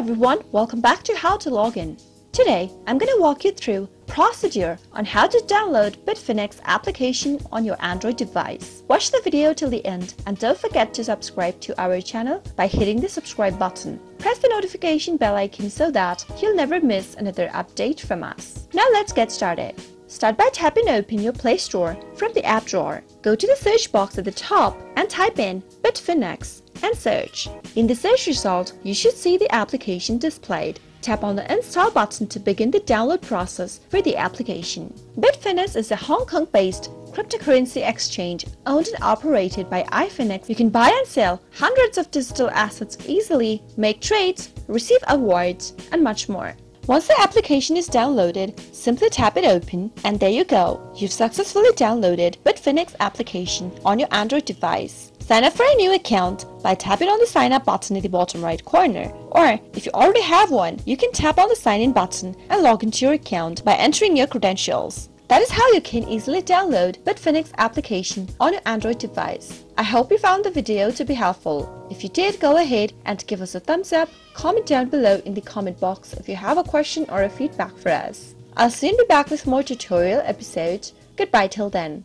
everyone, welcome back to How to Login. Today, I'm going to walk you through procedure on how to download Bitfinex application on your Android device. Watch the video till the end and don't forget to subscribe to our channel by hitting the subscribe button. Press the notification bell icon so that you'll never miss another update from us. Now let's get started. Start by tapping open your Play Store from the app drawer. Go to the search box at the top and type in Bitfinex and search. In the search result, you should see the application displayed. Tap on the install button to begin the download process for the application. Bitfinex is a Hong Kong-based cryptocurrency exchange owned and operated by Bitfinex. You can buy and sell hundreds of digital assets easily, make trades, receive awards, and much more. Once the application is downloaded, simply tap it open and there you go. You've successfully downloaded Bitfinex application on your Android device. Sign up for a new account by tapping on the sign up button in the bottom right corner. Or if you already have one, you can tap on the sign in button and log into your account by entering your credentials. That is how you can easily download Bitfinex application on your Android device. I hope you found the video to be helpful. If you did, go ahead and give us a thumbs up, comment down below in the comment box if you have a question or a feedback for us. I'll soon be back with more tutorial episodes. Goodbye till then.